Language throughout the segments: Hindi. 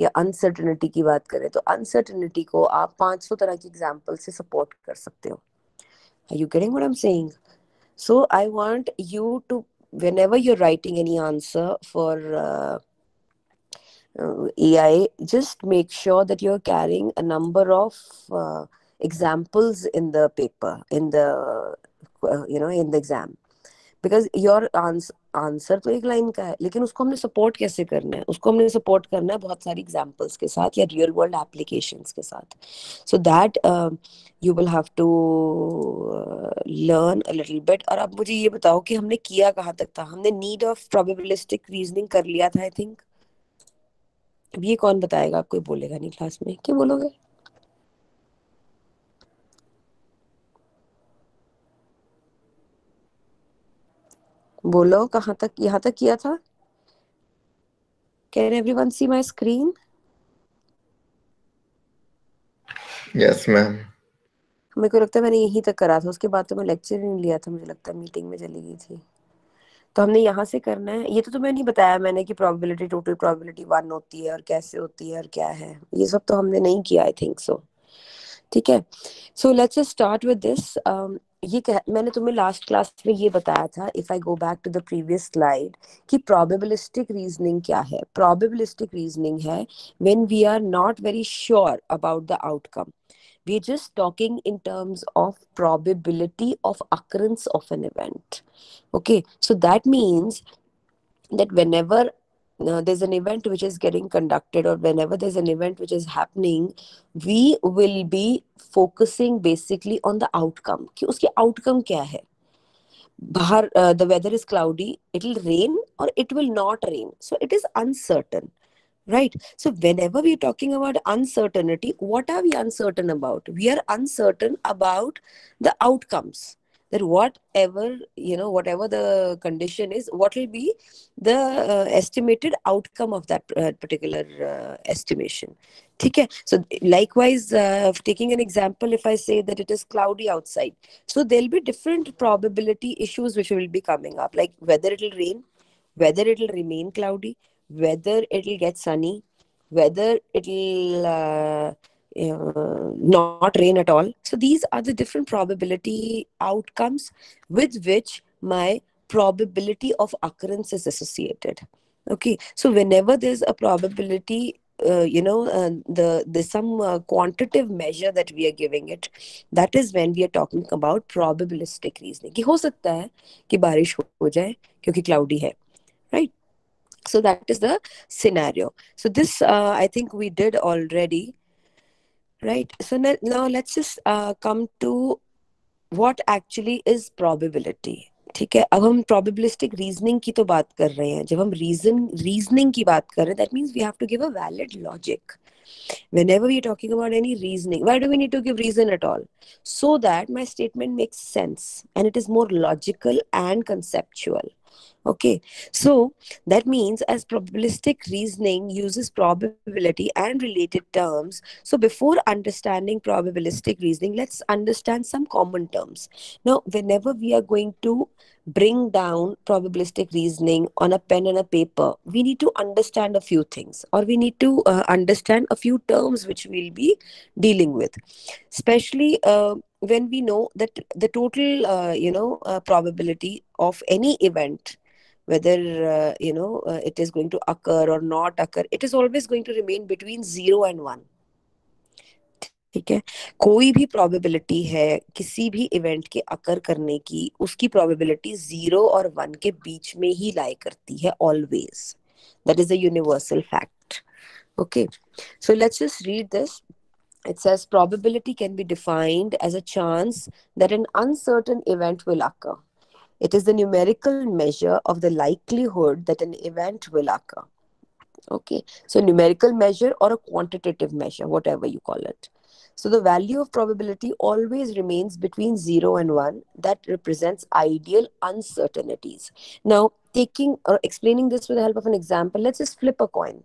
या अनसर्टेनिटी की बात करें, तो अनसर्टेनिटी को आप 500 तरह की एग्जाम्पल से सपोर्ट कर सकते हो. Are you getting what I am saying? So I want you to, whenever you're writing any answer for AI, just make sure that you're carrying a number of examples in the paper, in the in the exam. Because your answer तो एक लाइन का है, लेकिन उसको हमने सपोर्ट कैसे करना है? उसको हमने सपोर्ट करना है बहुत सारी एग्जांपल्स के साथ या रियल वर्ल्ड एप्लीकेशंस के साथ. So that you will have to learn a little bit. और अब मुझे ये बताओ कि हमने किया कहाँ तक था? हमने नीड ऑफ प्रोबेबिलिस्टिक रीजनिंग कर लिया था आई थिंक. अब ये कौन बताएगा? कोई बोलेगा नहीं क्लास में, क्या बोलोगे? बोलो कहाँ तक, यहाँ तक किया था? Can everyone see my screen? Yes ma'am. मेरे को लगता है मैंने यहीं तक करा था, उसके बाद तो मैं लेक्चर ही नहीं लिया था, मुझे लगता है मीटिंग में चली गई थी. तो हमने यहाँ से करना है. ये तो तुम्हें नहीं बताया मैंने कि प्रोबेबिलिटी, टोटल प्रोबेबिलिटी 1 होती है और कैसे होती है और क्या है. ये सब तो हमने नहीं किया आई थिंक सो. ठीक है. So let's just start with this. मैंने तुम्हें लास्ट क्लास में ये बताया था, if I go back to the previous slide, कि प्रोबेबिलिस्टिक रीजनिंग क्या है. प्रोबेबिलिस्टिक रीजनिंग है when we are not very sure about the outcome. We're just talking in terms of probability of occurrence of an event. Okay, so that means that whenever there's an event which is getting conducted, or whenever there's an event which is happening, we will be focusing basically on the outcome. कि उसकी outcome क्या है? बाहर the weather is cloudy, it will rain or it will not rain, so it is uncertain. Right. So whenever we're talking about uncertainty, what are we uncertain about? We are uncertain about the outcomes. That whatever, whatever the condition is, what will be the estimated outcome of that particular estimation. Okay. So likewise, taking an example, if I say that it is cloudy outside, so there'll be different probability issues which will be coming up, like whether it will rain, whether it will remain cloudy, whether it'll get sunny, whether it'll not rain at all. So these are the different probability outcomes with which my probability of occurrence is associated. Okay, so whenever there's a probability, there's some quantitative measure that we are giving it. That is when we are talking about probabilistic reasoning. कि हो सकता है कि बारिश हो जाए क्योंकि cloudy है, right? So that is the scenario. So this I think we did already, right? So now let's just come to what actually is probability. ठीक है. अब हम probabilistic reasoning की तो बात कर रहे हैं. जब हम reasoning की बात कर रहे हैं, that means we have to give a valid logic. Whenever we're talking about any reasoning, why do we need to give reason at all? So that my statement makes sense and it is more logical and conceptual. Okay, so that means as probabilistic reasoning uses probability and related terms, so before understanding probabilistic reasoning, let's understand some common terms. Now, whenever we are going to bring down probabilistic reasoning on a pen and a paper, we need to understand a few things, or we need to understand a few terms which we'll be dealing with, especially when we know that the total probability of any event, whether it is going to occur or not occur, it is always going to remain between 0 and 1. ठीक है. कोई भी प्रोबेबिलिटी है किसी भी इवेंट के अकर करने की, उसकी प्रोबेबिलिटी 0 और 1 के बीच में ही लाई करती है always. That is a universal fact. Okay, so let's just read this. It says probability can be defined as a chance that an uncertain event will occur. It is the numerical measure of the likelihood that an event will occur. Okay, so numerical measure or a quantitative measure, whatever you call it. So the value of probability always remains between 0 and 1. That represents ideal uncertainties. Now, taking or explaining this with the help of an example, let's just flip a coin.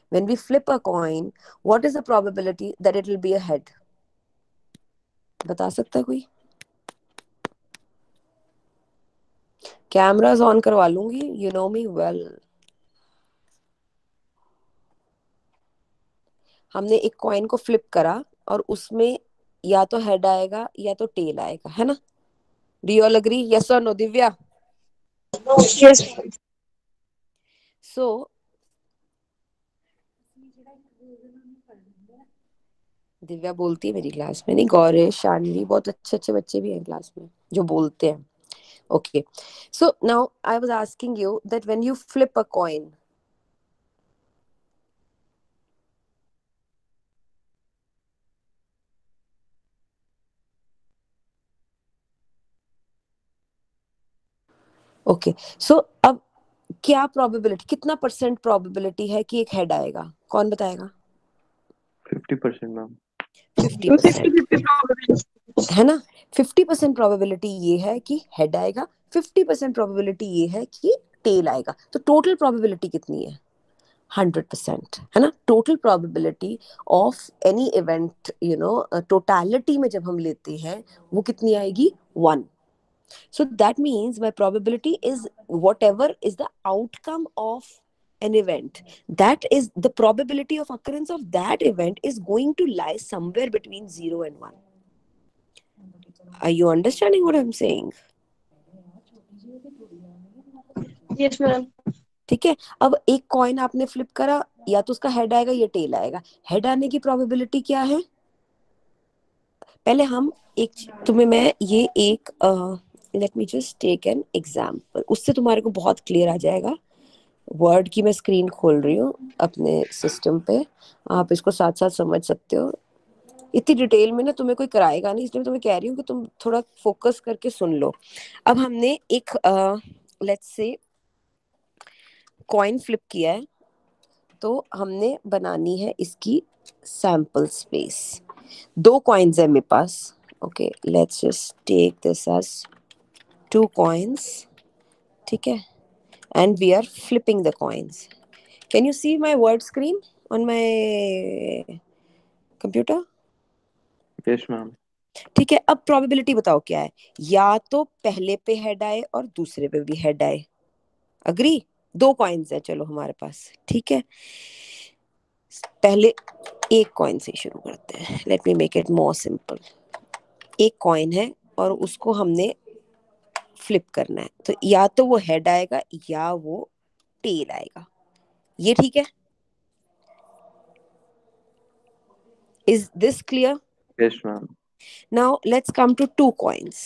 When we flip a coin, what is the probability that it will be a head? बता सकता है कोई? कैमरास ऑन करवा लूंगी, you know me well. हमने एक कॉइन को फ्लिप करा और उसमें या तो हेड आएगा या तो टेल आएगा, है ना? Do you all agree, yes और no Divya? Yes. So Divya बोलती है मेरी क्लास में, नहीं गौरव शानवी बहुत अच्छे अच्छे बच्चे भी हैं क्लास में जो बोलते हैं. Okay, so now I was asking you that when you flip a coin, okay, so अब क्या प्रोबेबिलिटी, कितना परसेंट प्रोबेबिलिटी है कि एक हेड आएगा? कौन बताएगा? 50% मैम. 50%, 50-50 probability. है ना? 50% प्रोबेबिलिटी ये है कि हेड आएगा, 50% प्रोबेबिलिटी ये है कि टेल आएगा. तो टोटल प्रोबेबिलिटी कितनी है? 100%, है ना? Total probability of any event, you know, totality में जब हम लेते हैं वो कितनी आएगी? 1. So that means my probability is whatever is the outcome of an event. That is the probability of occurrence of that event is going to lie somewhere between 0 and 1. Are you understanding what I'm saying? Yes, ma'am. ठीक है. अब एक कॉइन आपने फ्लिप करा, या तो उसका हेड आएगा या टेल आएगा. हेड आने की प्रोबेबिलिटी क्या है? पहले हम एक, तुम्हें मैं ये एक, let me just take an example, उससे तुम्हारे को बहुत क्लियर आ जाएगा. वर्ड की मैं स्क्रीन खोल रही हूँ अपने सिस्टम पे, आप इसको साथ साथ समझ सकते हो. इतनी डिटेल में ना तुम्हें कोई कराएगा नहीं, इसलिए मैं तुम्हें कह रही हूँ कि तुम थोड़ा फोकस करके सुन लो. अब हमने एक लेट्स से कॉइन फ्लिप किया है, तो हमने बनानी है इसकी सैंपल स्पेस. 2 कॉइन्स है मेरे पास. Okay, let's just take this as 2 coins. ठीक है, and we are flipping the coins. Can you see my word screen on my computer? Yes ma'am. ठीक है, अब प्रोबेबिलिटी बताओ क्या है. या तो पहले पे हेड आए और दूसरे पे भी हेड आए. अग्री? 2 कॉइन्स है चलो हमारे पास. ठीक है, पहले एक कॉइन से शुरू करते हैं. Let me make it more simple. एक कॉइन है और उसको हमने फ्लिप करना है, तो या तो वो हेड आएगा या वो टेल आएगा. ये ठीक है? Is this clear? Yes ma'am. Now let's come to 2 coins.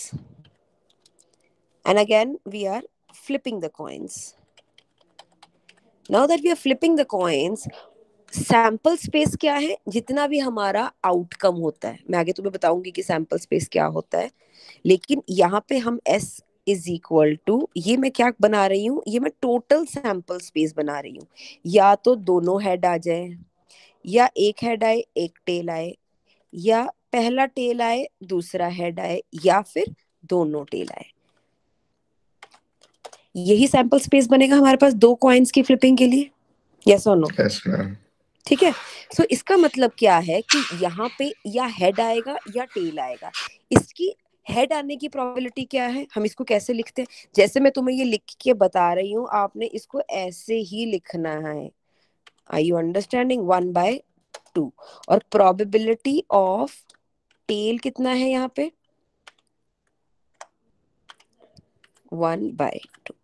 And again we are flipping the coins. Now that we are flipping the coins, sample space क्या है? जितना भी हमारा आउटकम होता है, मैं आगे तुम्हें बताऊंगी कि सैंपल स्पेस क्या होता है. लेकिन यहाँ पे हम S इज इक्वल टू, ये मैं क्या बना रही हूँ? ये मैं टोटल सैंपल स्पेस बना रही हूँ. या तो दोनों हेड आ जाए, या एक हेड आए एक टेल आए, या पहला टेल आए दूसरा हेड आए, या फिर दोनों टेल आए. यही सैंपल स्पेस बनेगा हमारे पास 2 कॉइन्स की फ्लिपिंग के लिए. यस और नो? Yes, ma'am. ठीक है. सो इसका मतलब क्या है कि यहाँ पे या हेड आएगा या टेल आएगा. इसकी हेड आने की प्रोबेबिलिटी क्या है? हम इसको कैसे लिखते हैं? जैसे मैं तुम्हें ये लिख के बता रही हूँ, आपने इसको ऐसे ही लिखना है. Are you understanding? 1/2. और प्रोबेबिलिटी ऑफ टेल कितना है यहाँ पे? 1/2.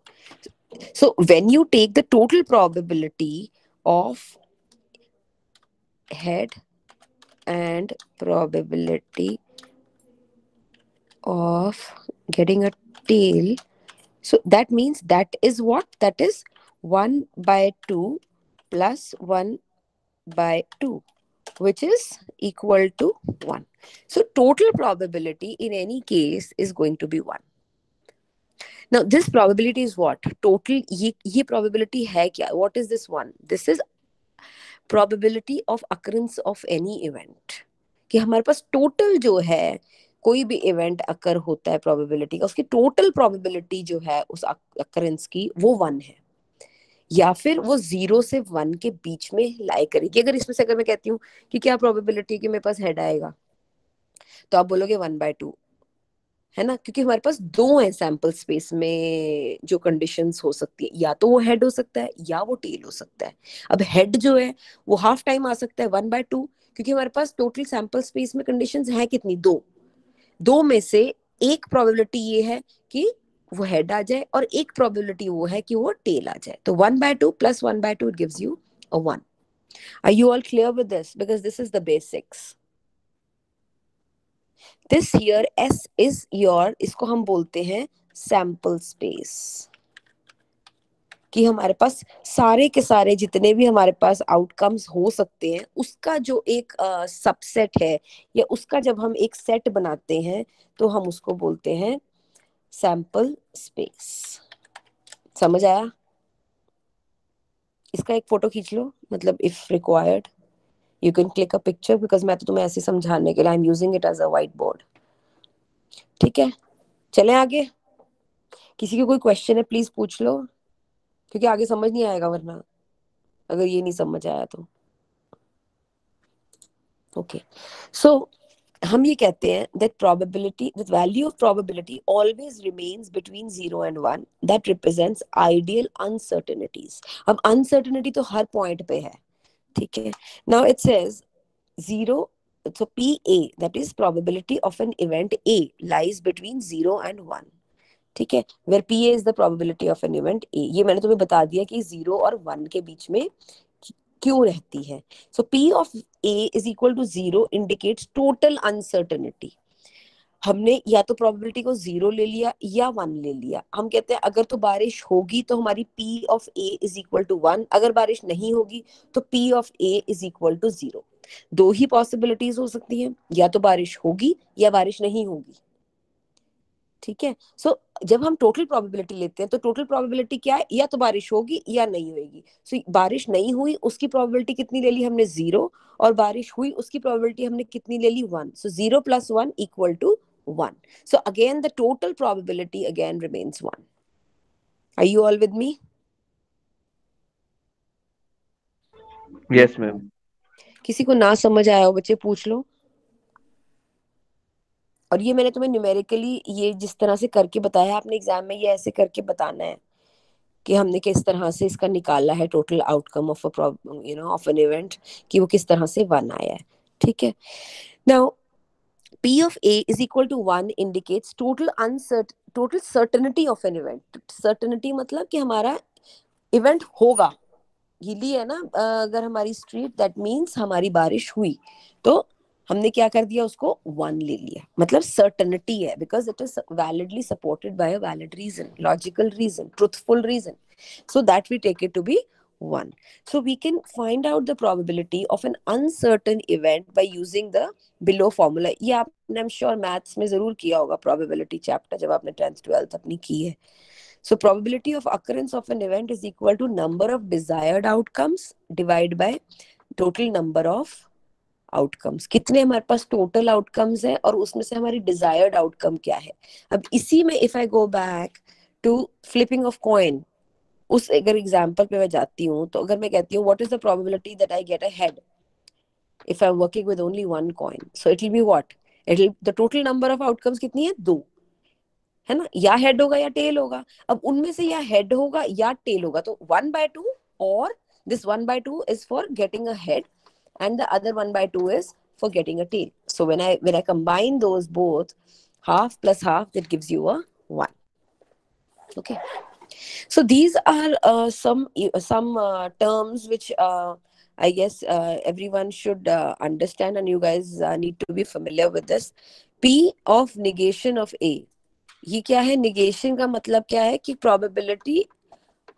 So when you take the total probability of head and probability of getting a tail, so that means that is what? That is 1/2 plus 1/2, which is equal to 1. So total probability in any case is going to be 1. Now this probability is what? Total, ये probability है क्या? What is this one? This is probability of occurrence of any event. कि हमारे पास टोटल जो है, कोई भी इवेंट अकर होता है प्रोबेबिलिटी का, उसकी टोटल प्रोबेबिलिटी जो है उस अकरेंस की वो 1 है, या फिर वो 0 से 1 के बीच में लाई करेगी. अगर इसमें से अगर मैं कहती हूँ कि क्या प्रोबेबिलिटी कि मेरे पास हेड आएगा, तो आप बोलोगे 1/2. है ना, क्योंकि हमारे पास दो हैं सैंपल स्पेस में जो कंडीशंस हो सकती है, या तो वो हेड हो सकता है या वो टेल हो सकता है। अब हेड जो है वो हाफ टाइम आ सकता है 1/2, क्योंकि हमारे पास टोटल सैंपल स्पेस में कंडीशंस हैं कितनी, दो। दो में से एक प्रोबेबिलिटी ये है कि वो हेड आ जाए और एक प्रोबेबिलिटी वो है कि वो टेल आ जाए। तो 1/2 + 1/2 it gives you a 1। Are you all clear with this? Because this is the basics. This here S is your, इसको हम बोलते हैं सैंपल स्पेस, कि हमारे पास सारे के सारे जितने भी हमारे पास आउटकम्स हो सकते हैं उसका जो एक सबसेट है, या उसका जब हम एक सेट बनाते हैं तो हम उसको बोलते हैं सैंपल स्पेस। समझ आया? इसका एक फोटो खींच लो, मतलब if required you can click a picture, because मैं तो तुम्हें ऐसे समझाने के लिए I am using it as a white board. ठीक है, चलें आगे। किसी को कोई क्वेश्चन है प्लीज पूछ लो, क्योंकि आगे समझ नहीं आएगा वरना, अगर ये नहीं समझ आया तो। ओके, सो हम ये कहते हैं that probability, the value of probability always remains between 0 and 1, that represents ideal uncertainties। अब uncertainty तो हर पॉइंट पे है, ठीक है। Now it says 0, so PA, that is probability of an event A lies between 0 and 1, ठीक है, where PA is the probability of an event A। ये मैंने तुम्हें बता दिया कि 0 और 1 के बीच में क्यों रहती है। So P of A is equal to 0 indicates total uncertainty. हमने या तो प्रोबेबिलिटी को 0 ले लिया या 1 ले लिया। हम कहते हैं अगर तो बारिश होगी तो हमारी P of A is equal to 1, अगर बारिश नहीं होगी तो P of A is equal to 0। दो ही पॉसिबिलिटीज हो सकती हैं, या तो बारिश होगी या बारिश नहीं होगी, ठीक है। सो जब हम टोटल प्रोबेबिलिटी लेते हैं तो टोटल प्रोबेबिलिटी क्या है, या तो बारिश होगी या नहीं होगी। सो बारिश नहीं हुई उसकी प्रोबेबिलिटी कितनी ले ली हमने, 0, और बारिश हुई उसकी प्रोबेबिलिटी हमने कितनी ले ली, 1। So 0 + 1 equal to 1। So again the total probability again remains 1। Are you all with me? Yes, ma'am. किसी को ना समझ आया हो बच्चे पूछ लो। और ये मैंने तुम्हें न्यूमेरिकली ये जिस तरह से करके बताया, आपने एग्जाम में ये ऐसे करके बताना है कि हमने किस तरह से इसका निकाला है total outcome of a of an event, कि वो किस तरह से 1 आया है, ठीक है। Now P of A is equal to 1 indicates total certainty of an event। certainty मतलब कि हमारा इवेंट होगा, ये ली है ना, अगर हमारी स्ट्रीट, दैट मीन्स हमारी बारिश हुई, तो हमने क्या कर दिया, उसको 1 ले लिया, मतलब सर्टनिटी है, because it is validly supported by a valid reason, logical reason, truthful reason, so that we take it to be 1। So we can find out the probability of an uncertain event by using the below formula। ये आपने I'm sure मैथ्स में जरूर किया होगा, probability चैप्टर जब आपने 10th 12th अपनी की है। So probability of occurrence of an event is equal to number of desired outcomes divided by total number of outcomes। कितने हमारे पास total outcomes है और उसमें से हमारी desired outcome क्या है। अब इसी में if I go back to flipping of coin, उस अगर एग्जाम्पल पे मैं जाती हूँ, तो अगर मैं कहती हूँ what is the probability that I get a head if I'm working with only one coin, so it will be what, it will the total number of outcomes कितनी है, 2, है ना, या हेड होगा या टेल होगा। अब उनमें से या हेड होगा या टेल होगा, तो 1/2, और this 1/2 is for getting a head and the other 1/2 is for getting a tail। So when I combine those both, half plus half, that gives you a 1। Okay, so these are some terms which I guess everyone should understand, and you guys need to be familiar with this। P of negation of A, ये क्या है, negation का मतलब क्या है कि probability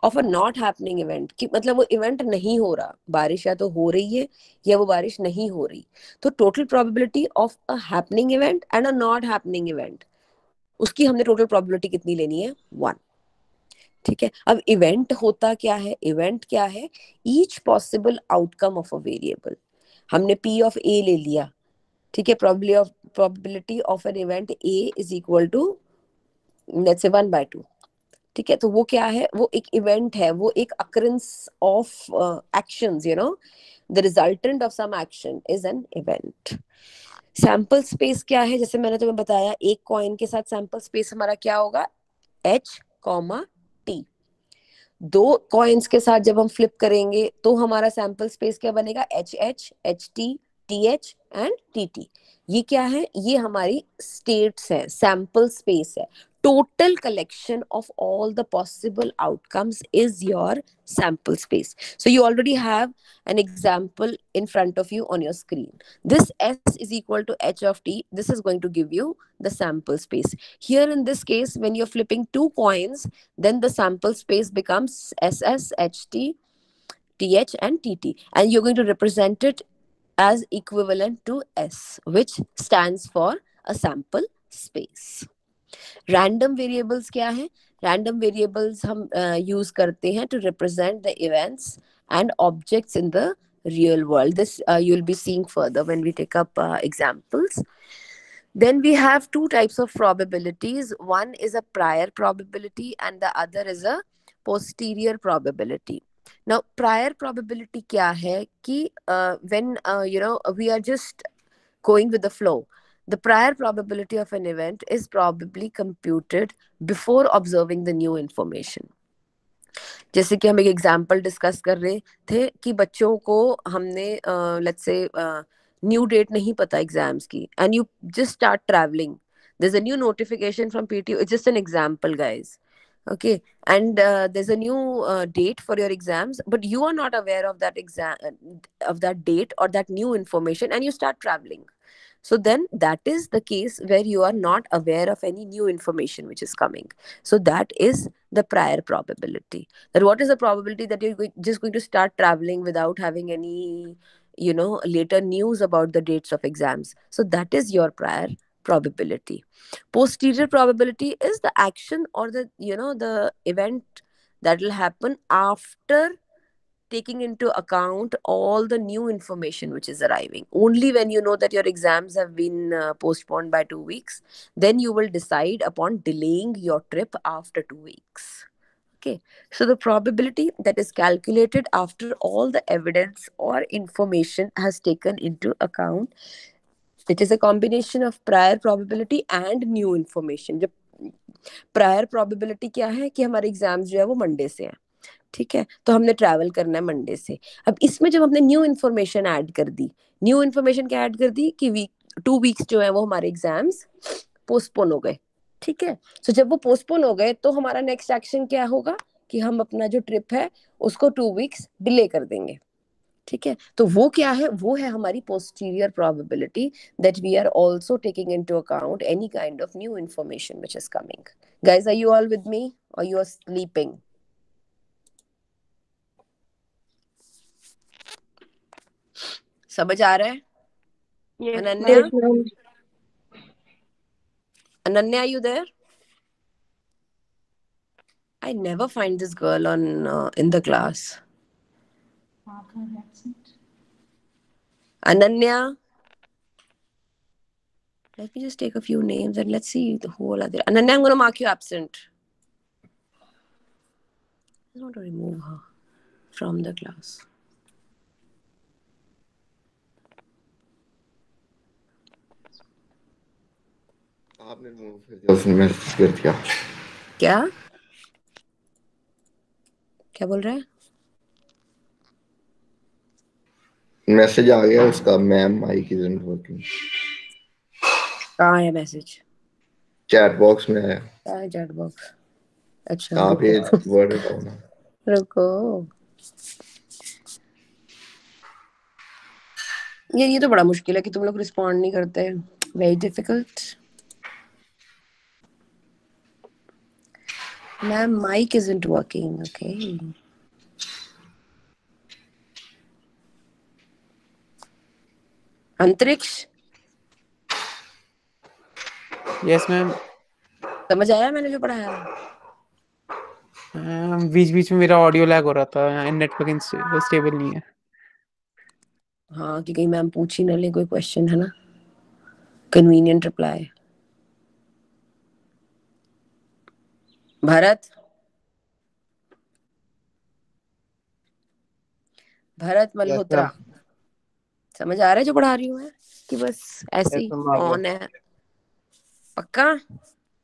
of a not happening event, कि मतलब वो इवेंट नहीं हो रहा, बारिश या तो हो रही है या वो बारिश नहीं हो रही। तो total probability of a happening event and a not happening event, उसकी हमने टोटल प्रोबेबिलिटी कितनी लेनी है, 1। ठीक है, अब इवेंट होता क्या है, इवेंट क्या है, each possible outcome of a variable. हमने P ऑफ A ले लिया, ठीक है, probability of an event A is equal to let's say 1/2, ठीक है। तो वो क्या है, वो एक इवेंट है, वो एक occurrence of actions, the resultant of some action is an event. Sample space क्या है, जैसे मैंने तुम्हें बताया, एक कॉइन के साथ सैंपल स्पेस हमारा क्या होगा, H, T। दो कॉइन्स के साथ जब हम फ्लिप करेंगे तो हमारा सैंपल स्पेस क्या बनेगा, HH, HT, TH and TT। ये क्या है, ये हमारी स्टेट्स है, सैंपल स्पेस है। Total collection of all the possible outcomes is your sample space. So you already have an example in front of you on your screen. This S is equal to H of T. This is going to give you the sample space. Here in this case, when you're flipping two coins, then the sample space becomes SS, HT, TH, and TT. And you're going to represent it as equivalent to S, which stands for a sample space. Random variables क्या है, रैंडम वेरिएबल्स हम यूज करते हैं to represent the events and objects in the real world. This you'll be seeing further when we take up examples. Then we have two types of probabilities. One is a prior probability and the other is a posterior probability. Now prior probability क्या है कि when we are just going with the flow, the prior probability of an event is probably computed before observing the new information. जैसे कि हम एक एग्जांपल डिस्कस कर रहे थे कि बच्चों को हमने लेट्स से न्यू डेट नहीं पता एग्जाम्स की, and you just start travelling, there's a new notification from PTO. It's just an example, guys. Okay. And there's a new date for your exams, but you are not aware of that of that date or that new information, and you start traveling. So then that is the case where you are not aware of any new information which is coming. So that is the prior probability. That what is the probability that you're just going to start traveling without having any later news about the dates of exams. So that is your prior probability. Posterior probability is the action or the event that will happen after taking into account all the new information which is arriving. Only when you know that your exams have been postponed by 2 weeks, then you will decide upon delaying your trip after 2 weeks. Okay, so the probability that is calculated after all the evidence or information has taken into account, it is a combination of prior probability and new information. जब प्रायर प्रोबेबिलिटी क्या है कि हमारे एग्जाम्स जो है वो मंडे से हैं, ठीक है, तो हमने ट्रैवल करना है मंडे से। अब इसमें जब हमने न्यू इन्फॉर्मेशन ऐड कर दी, न्यू इन्फॉर्मेशन क्या ऐड कर दी कि 2 वीक्स जो है वो हमारे एग्जाम्स पोस्टपोन हो गए, ठीक है। तो जब वो पोस्टपोन हो गए तो हमारा नेक्स्ट एक्शन क्या होगा कि हम अपना जो ट्रिप है उसको 2 वीक्स डिले कर देंगे, ठीक है। तो वो क्या है, वो है हमारी posterior probability that we are also taking into account any kind of new information which is coming. Guys, are you all with me or you are sleeping? समझ आ रहा है? Yes, Ananya, ma'am. Yes, ma'am. Ananya, are you there? I never find this girl on in the class. Ananya, let me just take a few names and let's see who all are there. Ananya, I'm going to mark you absent. I just want to remove her from the class. आपने रिमूव कर दिया, उसने मैसेज कर दिया। क्या क्या बोल रहा है? मैसेज आ गया उसका, मैम माइक इजंट वर्किंग। कहाँ है मैसेज? चैट बॉक्स में है। कहाँ है चैट बॉक्स? अच्छा आप ये वर्ड हटाओ ना। रुको, ये तो बड़ा मुश्किल है कि तुम लोग रिस्पॉन्ड नहीं करते। Very difficult. Ma'am mic isn't working. Okay, Antariksh, yes ma'am. समझ आया मैंने जो पढ़ाया? बीच बीच में मेरा ऑडियो लैग हो रहा था, नेटवर्क स्टेबल नहीं है। हाँ, कि कहीं मैम पूछ ही ना ले कोई क्वेश्चन, है ना। Convenient reply. Bharat, Bharat yes Malhotra, ma'am. समझ आ रहा है जो पढ़ा रही हूँ मैं, कि बस ऐसे Yes, ही ma'am. आ गया. ऑन है? पक्का?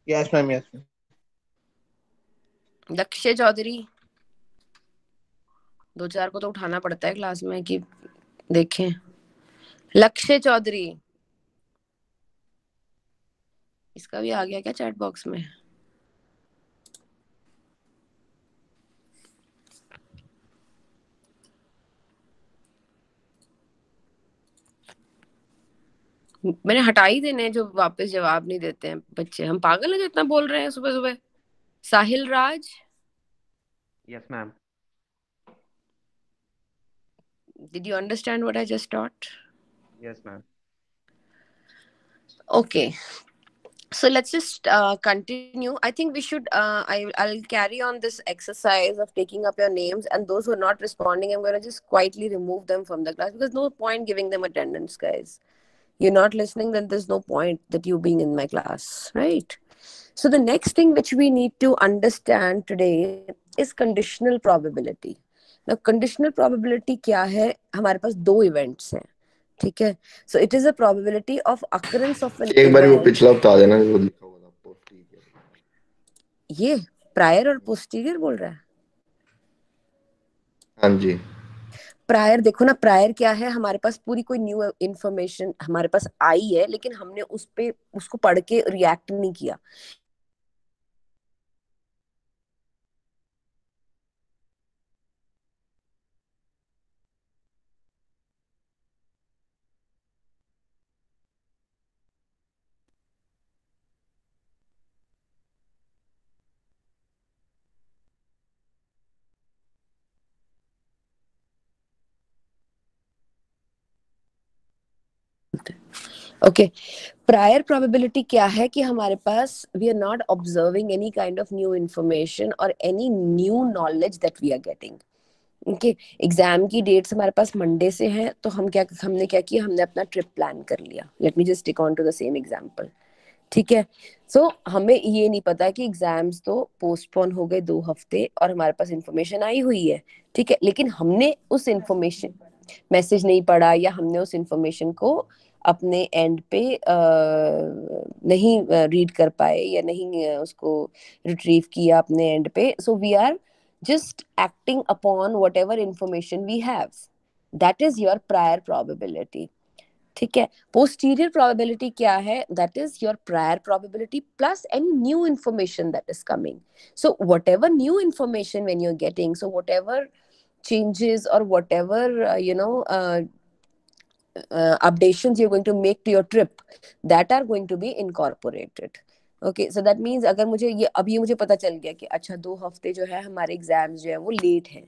Yes, ma'am. Yes, ma'am. लक्ष्य चौधरी, 2-4 को तो उठाना पड़ता है क्लास में कि देखें। लक्ष्य चौधरी, इसका भी आ गया क्या चैट बॉक्स में? मैंने हटा ही देने हैं जो वापस जवाब नहीं देते हैं बच्चे। हम पागल हैं जो इतना बोल रहे हैं सुबह सुबह। साहिल राज, Yes, ma'am. did you understand what I just taught? Yes, ma'am. Okay, so let's just continue. I think we should I'll carry on this exercise of taking up your names, and those who are not responding, I'm going to just quietly remove them from the class, because no point giving them attendance, guys. You're not listening, then there's no point that you being in my class, right? So the next thing which we need to understand today is conditional probability. Now conditional probability क्या है? हमारे पास दो events हैं, ठीक है? So it is a probability of occurrence of an एक बार वो event. पिछला बता देना जो लिखा हुआ था posterior. ये प्रायर और पोस्टीरियर बोल रहा है? हाँ जी. प्रायर देखो ना, प्रायर क्या है? हमारे पास पूरी कोई न्यू इंफॉर्मेशन हमारे पास आई है, लेकिन हमने उस पे उसको पढ़ के रिएक्ट नहीं किया। ओके, प्रायर प्रोबेबिलिटी क्या है? कि हमारे पास we are not observing any kind of new information और any new knowledge that we are getting. Okay, exam की डेट्स हमारे पास मंडे से हैं, तो हमने क्या किया? हमने अपना ट्रिप प्लान कर लिया। Let me just tick on to the same example, ठीक है? सो हमें ये नहीं पता कि एग्जाम्स तो पोस्टपोन हो गए 2 हफ्ते और हमारे पास इंफॉर्मेशन आई हुई है, ठीक है, लेकिन हमने उस इंफॉर्मेशन मैसेज नहीं पढ़ा, या हमने उस इंफॉर्मेशन को अपने एंड पे नहीं रीड कर पाए, या नहीं उसको रिट्रीव किया अपने एंड पे। So we are just acting upon whatever information we have. That is your prior probability, ठीक है? posterior probability क्या है? That is your prior probability plus any new information that is coming. So whatever new information when you're getting, so whatever changes or whatever updations you're going to make to your trip, that are going to be incorporated. Okay, so that means अगर मुझे ये अभी मुझे पता चल गया कि अच्छा 2 हफ्ते जो है हमारे एग्जाम्स जो है वो लेट हैं,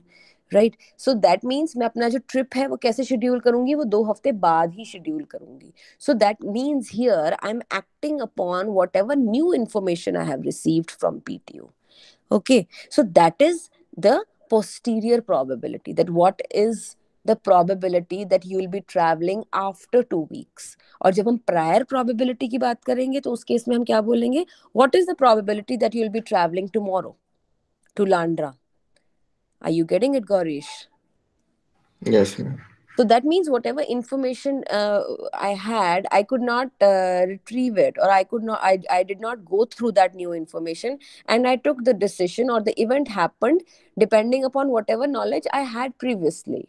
राइट? सो दैट मीन्स मैं अपना जो ट्रिप है वो कैसे शेड्यूल करूंगी? वो 2 हफ्ते बाद ही शेड्यूल करूंगी। So that means here I am acting upon what ever new information I have received from PTO. Okay, so that is the posterior probability, that what is the probability that you will be traveling after 2 weeks. और जब हम prior probability की बात करेंगे तो उस केस में हम क्या बोलेंगे? What is the probability that you will be traveling tomorrow to Landra? Are you getting it, Gaurish? Yes, ma'am. So that means whatever information I had, I could not retrieve it, or I did not go through that new information, and I took the decision, or the event happened depending upon whatever knowledge I had previously.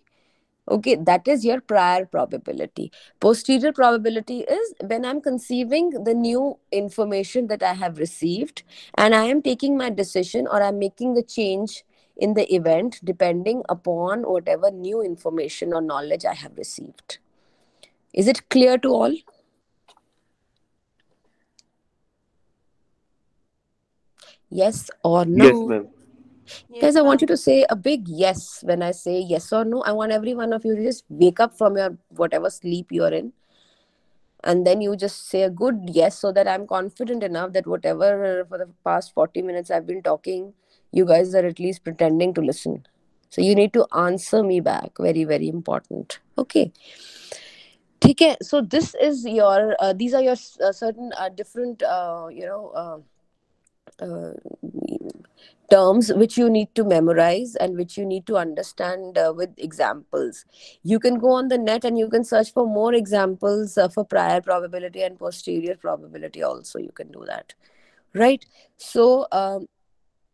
Okay, that is your prior probability. Posterior probability is when I'm conceiving the new information that I have received, and I am taking my decision, or I'm making the change in the event depending upon whatever new information or knowledge I have received. Is it clear to all? Yes or no? Yes, ma'am. Guys, I want you to say a big yes when I say yes or no. I want every one of you to just wake up from your whatever sleep you're in, and then you just say a good yes, so that I'm confident enough that whatever for the past 40 minutes I've been talking, you guys are at least pretending to listen. So you need to answer me back. Very, very important. Okay. Okay. So this is your these are your certain different uh, terms which you need to memorize and which you need to understand with examples. You can go on the net and you can search for more examples for prior probability and posterior probability also. You can do that, right? So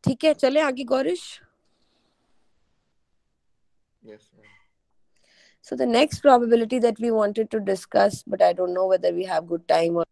ठीक है, चले आगे Gaurish. Yes, ma'am. So the next probability that we wanted to discuss, but I don't know whether we have good time or